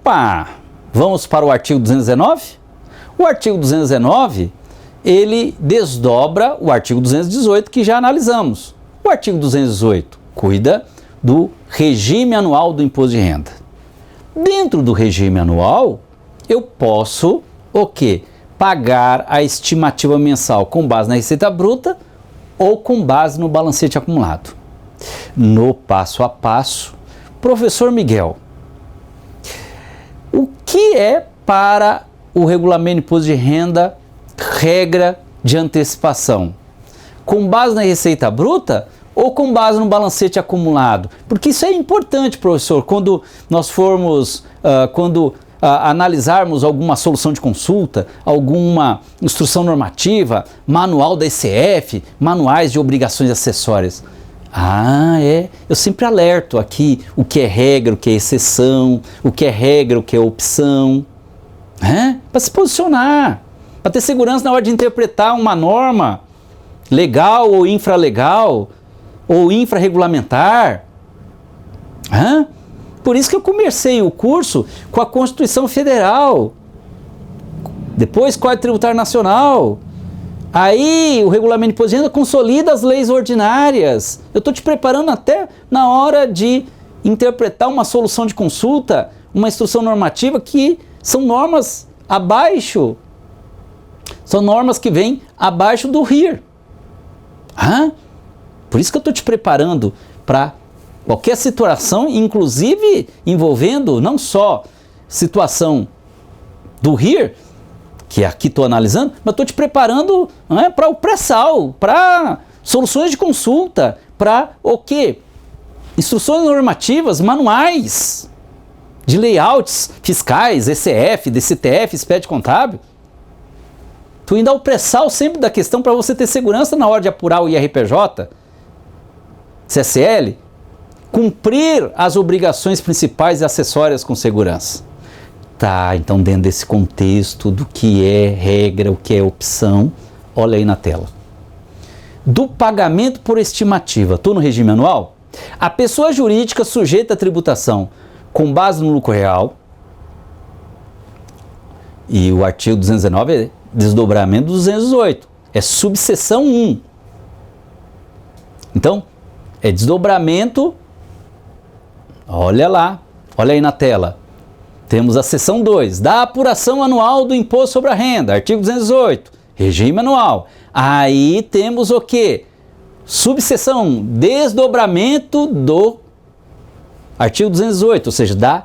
Opa! Vamos para o artigo 219? O artigo 219, ele desdobra o artigo 218 que já analisamos. O artigo 218 cuida do regime anual do imposto de renda. Dentro do regime anual, eu posso o quê? Pagar a estimativa mensal com base na receita bruta ou com base no balancete acumulado. No passo a passo, professor Miguel, o que é para o regulamento de imposto de renda regra de antecipação? Com base na receita bruta ou com base no balancete acumulado? Porque isso é importante, professor, quando nós formos, analisarmos alguma solução de consulta, alguma instrução normativa, manual da ECF, manuais de obrigações acessórias. Eu sempre alerto aqui o que é regra, o que é exceção, o que é regra, o que é opção, para se posicionar, para ter segurança na hora de interpretar uma norma legal ou infralegal, ou infrarregulamentar. Por isso que eu comecei o curso com a Constituição Federal, depois Código Tributário Nacional. Aí o regulamento de imposto de renda consolida as leis ordinárias. Eu estou te preparando até na hora de interpretar uma solução de consulta, uma instrução normativa que são normas abaixo, são normas que vêm abaixo do RIR. Por isso que eu estou te preparando para qualquer situação, inclusive envolvendo não só situação do RIR, que aqui estou analisando, mas estou te preparando para o pré-sal, para soluções de consulta, para o quê? Instruções normativas, manuais de layouts fiscais, ECF, DCTF, SPED contábil. Tu ainda dá o pré-sal sempre da questão para você ter segurança na hora de apurar o IRPJ, CSL, cumprir as obrigações principais e acessórias com segurança. Então dentro desse contexto do que é regra, o que é opção, olha aí na tela. Do pagamento por estimativa, estou no regime anual? A pessoa jurídica sujeita a tributação com base no lucro real, e o artigo 219 é desdobramento do 218, é subseção 1. Então, é desdobramento, olha lá, olha aí na tela. Temos a seção 2, da apuração anual do imposto sobre a renda, artigo 218, regime anual. Aí temos o quê? Subseção 1, desdobramento do artigo 218, ou seja, da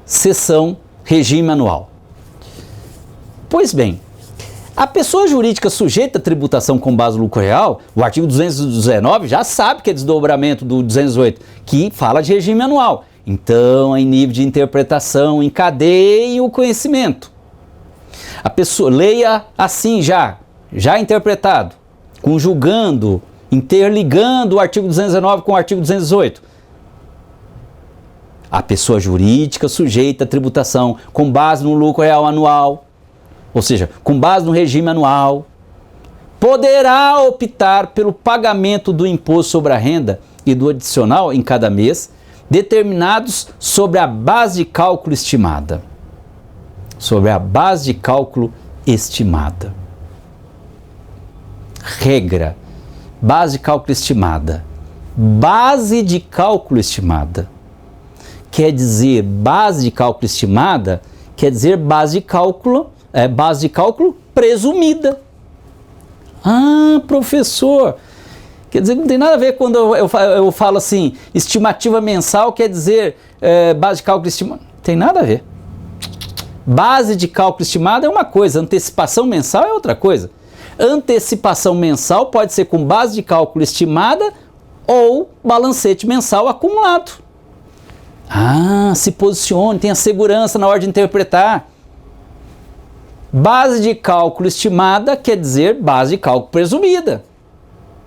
seção regime anual. Pois bem, a pessoa jurídica sujeita a tributação com base no lucro real, o artigo 219 já sabe que é desdobramento do 218, que fala de regime anual. Então, em nível de interpretação, encadeie o conhecimento. A pessoa leia assim já interpretado, conjugando, interligando o artigo 219 com o artigo 218. A pessoa jurídica sujeita a tributação com base no lucro real anual, ou seja, com base no regime anual, poderá optar pelo pagamento do imposto sobre a renda e do adicional em cada mês, determinados sobre a base de cálculo estimada. Sobre a base de cálculo estimada. Regra. Base de cálculo estimada. Base de cálculo estimada. Quer dizer, base de cálculo estimada, quer dizer base de cálculo presumida. Professor, quer dizer, não tem nada a ver quando eu falo assim, estimativa mensal quer dizer base de cálculo estimada. Tem nada a ver. Base de cálculo estimada é uma coisa, antecipação mensal é outra coisa. Antecipação mensal pode ser com base de cálculo estimada ou balancete mensal acumulado. Se posicione, tenha segurança na hora de interpretar. Base de cálculo estimada quer dizer base de cálculo presumida.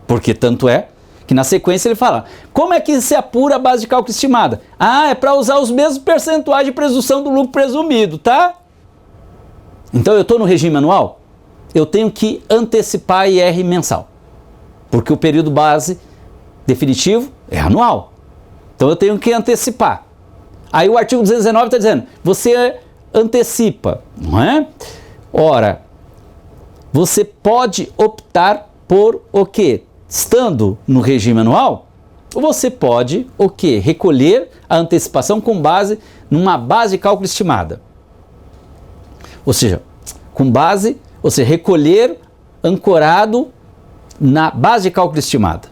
Porque tanto é que na sequência ele fala, como é que se apura a base de cálculo estimada? É para usar os mesmos percentuais de presunção do lucro presumido, tá? Então eu estou no regime anual, eu tenho que antecipar IR mensal. Porque o período base definitivo é anual. Então eu tenho que antecipar. Aí o artigo 219 está dizendo, você antecipa, não é? Ora, você pode optar por o quê? Estando no regime anual, você pode o quê? Recolher a antecipação com base numa base de cálculo estimada. Ou seja, recolher ancorado na base de cálculo estimada.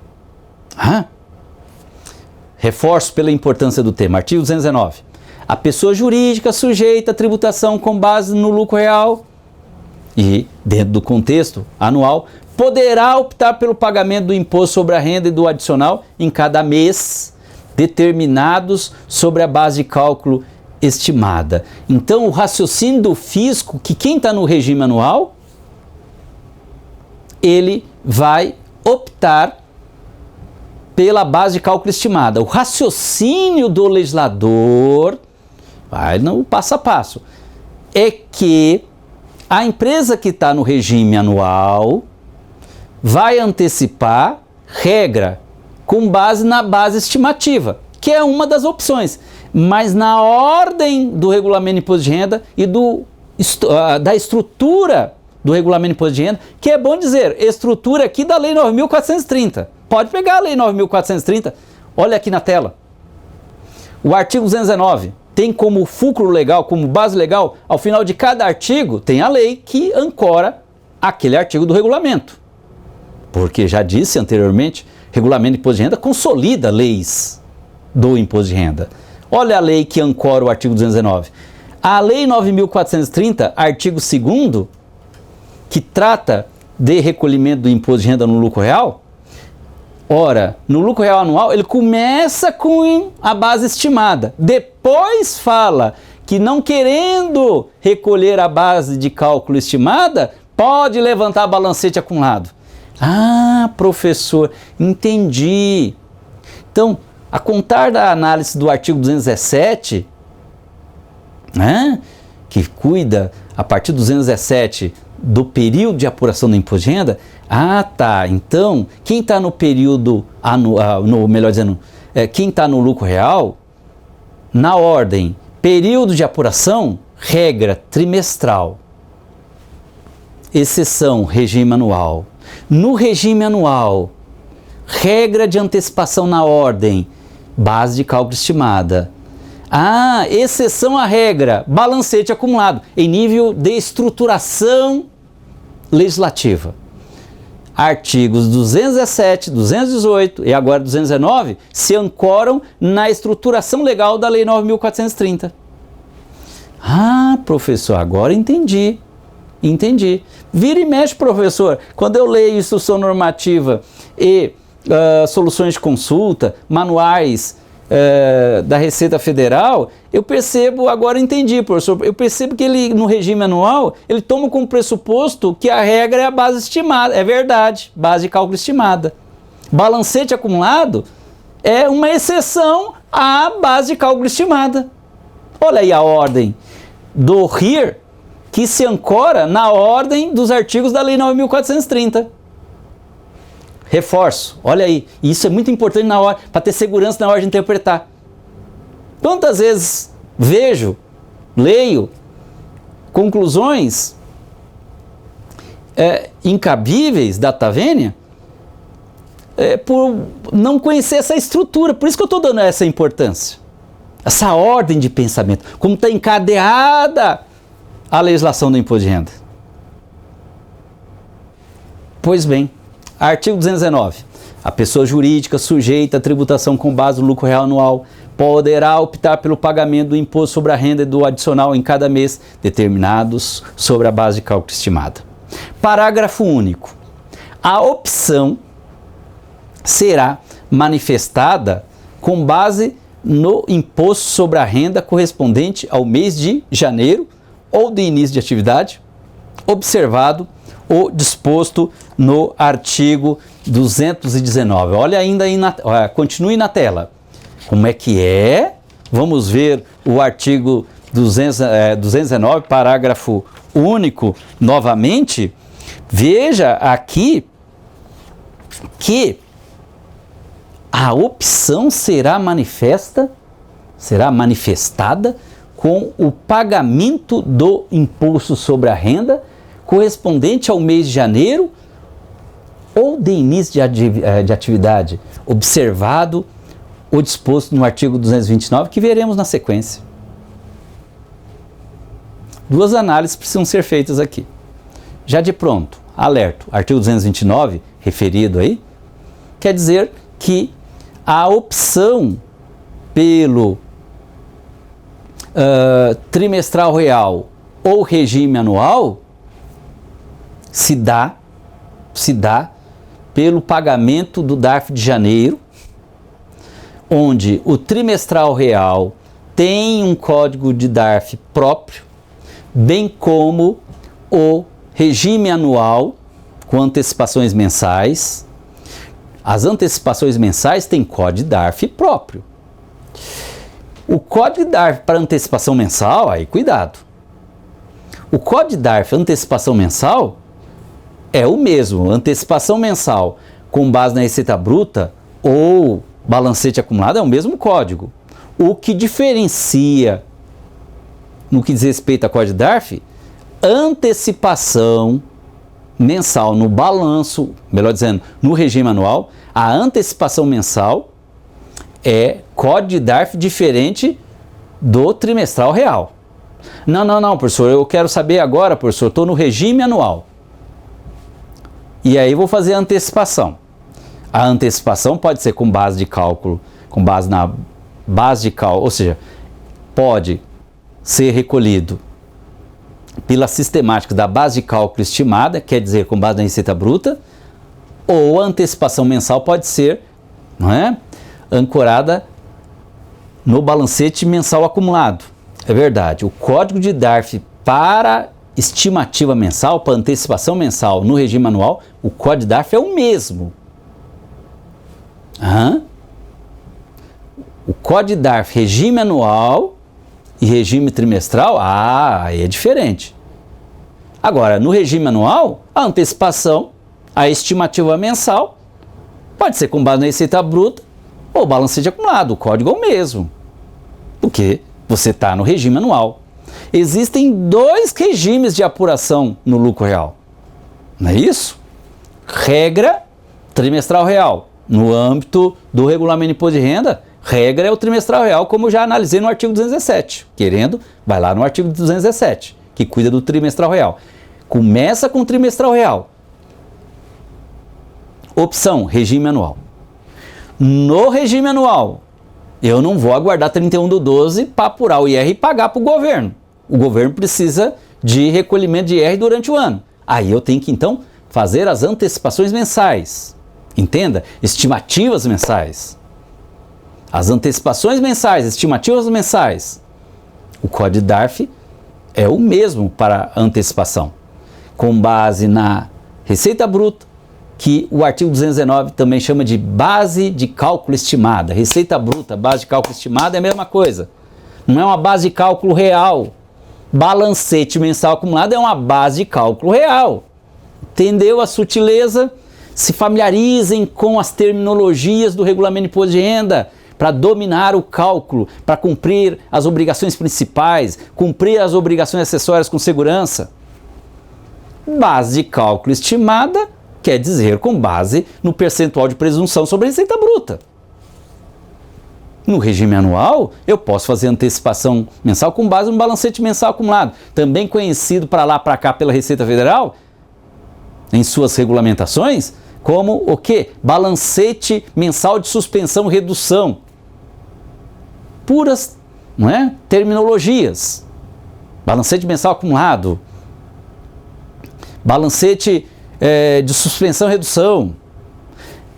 Reforço pela importância do tema. Artigo 219. A pessoa jurídica sujeita a tributação com base no lucro real e, dentro do contexto anual, poderá optar pelo pagamento do imposto sobre a renda e do adicional em cada mês, determinados sobre a base de cálculo estimada. Então, o raciocínio do fisco, que quem está no regime anual, ele vai optar pela base de cálculo estimada. O raciocínio do legislador, vai no passo a passo, é que a empresa que está no regime anual vai antecipar regra com base na base estimativa, que é uma das opções, mas na ordem do regulamento de imposto de renda e da estrutura do regulamento de imposto de renda, que é bom dizer, estrutura aqui da Lei 9.430. Pode pegar a Lei 9.430, olha aqui na tela. O artigo 219 tem como fulcro legal, como base legal, ao final de cada artigo, tem a lei que ancora aquele artigo do regulamento. Porque já disse anteriormente, regulamento de imposto de renda consolida leis do imposto de renda. Olha a lei que ancora o artigo 219. A Lei 9.430, artigo 2º, que trata de recolhimento do imposto de renda no lucro real, ora, no lucro real anual, ele começa com a base estimada. Depois fala que não querendo recolher a base de cálculo estimada, pode levantar balancete acumulado. Ah, professor, entendi. Então, a contar da análise do artigo 217, né, que cuida, a partir do 217, do período de apuração do imposto de renda, então, quem está no período, melhor dizendo, quem está no lucro real, na ordem, período de apuração, regra trimestral, exceção, regime anual. No regime anual, regra de antecipação na ordem, base de cálculo estimada. Exceção à regra, balancete acumulado, em nível de estruturação legislativa. Artigos 217, 218 e agora 219 se ancoram na estruturação legal da Lei 9.430. Professor, agora entendi. Vira e mexe, professor, quando eu leio instrução normativa e soluções de consulta, manuais da Receita Federal, eu percebo, agora entendi, professor, eu percebo que ele, no regime anual, ele toma como pressuposto que a regra é a base estimada. É verdade, base de cálculo estimada. Balancete acumulado é uma exceção à base de cálculo estimada. Olha aí a ordem do RIR, que se ancora na ordem dos artigos da Lei 9.430. Reforço, olha aí, isso é muito importante para ter segurança na hora de interpretar. Quantas vezes leio conclusões incabíveis da data vênia por não conhecer essa estrutura. Por isso que eu estou dando essa importância, essa ordem de pensamento, como está encadeada a legislação do imposto de renda. Pois bem, artigo 219. A pessoa jurídica sujeita à tributação com base no lucro real anual poderá optar pelo pagamento do imposto sobre a renda e do adicional em cada mês, determinados sobre a base de cálculo estimada. Parágrafo único. A opção será manifestada com base no imposto sobre a renda correspondente ao mês de janeiro ou de início de atividade, observado o disposto no artigo 219. Olha ainda aí, continue na tela. Como é que é? Vamos ver o artigo 219, parágrafo único, novamente. Veja aqui que a opção será manifesta será manifestada com o pagamento do imposto sobre a renda correspondente ao mês de janeiro ou de início de atividade, observado o disposto no artigo 229, que veremos na sequência. Duas análises precisam ser feitas aqui. Já de pronto, alerto, artigo 229, referido aí, quer dizer que a opção pelo trimestral real ou regime anual se dá pelo pagamento do DARF de janeiro, onde o trimestral real tem um código de DARF próprio, bem como o regime anual com antecipações mensais. As antecipações mensais têm código de DARF próprio. O código de DARF para antecipação mensal, aí cuidado. O código de DARF antecipação mensal é o mesmo, antecipação mensal com base na receita bruta ou balancete acumulado é o mesmo código. O que diferencia no que diz respeito a código de DARF, antecipação mensal no balanço, melhor dizendo, no regime anual, a antecipação mensal é código de DARF diferente do trimestral real. Não, professor, eu quero saber agora, professor, estou no regime anual. E aí vou fazer a antecipação. A antecipação pode ser com base de cálculo, com base na base de cálculo, ou seja, pode ser recolhido pela sistemática da base de cálculo estimada, quer dizer, com base na receita bruta, ou a antecipação mensal pode ser, não é, ancorada no balancete mensal acumulado. É verdade, o código de DARF para estimativa mensal, para antecipação mensal no regime anual, o código de DARF é o mesmo. O código de DARF regime anual e regime trimestral, aí é diferente. Agora, no regime anual, a antecipação, a estimativa mensal, pode ser com base na receita bruta ou balancete acumulado, o código é o mesmo, porque você está no regime anual. Existem dois regimes de apuração no lucro real, não é isso? Regra, trimestral real. No âmbito do regulamento de imposto de renda, regra é o trimestral real, como eu já analisei no artigo 217. Querendo, vai lá no artigo 217, que cuida do trimestral real. Começa com o trimestral real. Opção, regime anual. No regime anual, eu não vou aguardar 31/12 para apurar o IR e pagar para o governo. O governo precisa de recolhimento de IR durante o ano. Aí eu tenho que, então, fazer as antecipações mensais. Entenda? Estimativas mensais. As antecipações mensais, estimativas mensais. O código de DARF é o mesmo para antecipação, com base na receita bruta, que o artigo 219 também chama de base de cálculo estimada. Receita bruta, base de cálculo estimada é a mesma coisa. Não é uma base de cálculo real. Balancete mensal acumulado é uma base de cálculo real. Entendeu a sutileza? Se familiarizem com as terminologias do regulamento de imposto de renda para dominar o cálculo, para cumprir as obrigações principais, cumprir as obrigações acessórias com segurança. Base de cálculo estimada quer dizer com base no percentual de presunção sobre a receita bruta. No regime anual, eu posso fazer antecipação mensal com base no balancete mensal acumulado, também conhecido para lá para cá pela Receita Federal, em suas regulamentações, como o quê? Balancete mensal de suspensão e redução. Puras, não é? Terminologias. Balancete mensal acumulado. Balancete de suspensão e redução.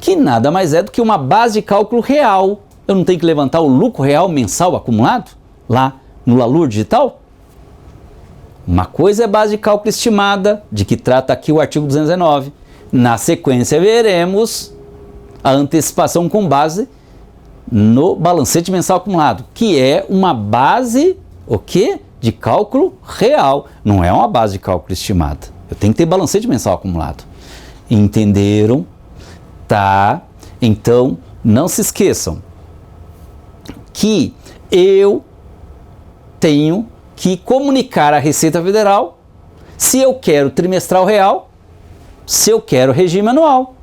Que nada mais é do que uma base de cálculo real. Eu não tenho que levantar o lucro real mensal acumulado lá no LALUR digital? Uma coisa é base de cálculo estimada, de que trata aqui o artigo 219. Na sequência veremos a antecipação com base no balancete mensal acumulado, que é uma base, o quê? De cálculo real, não é uma base de cálculo estimada. Eu tenho que ter balancete mensal acumulado. Entenderam? Tá? Então, não se esqueçam que eu tenho que comunicar à Receita Federal se eu quero trimestral real, se eu quero regime anual.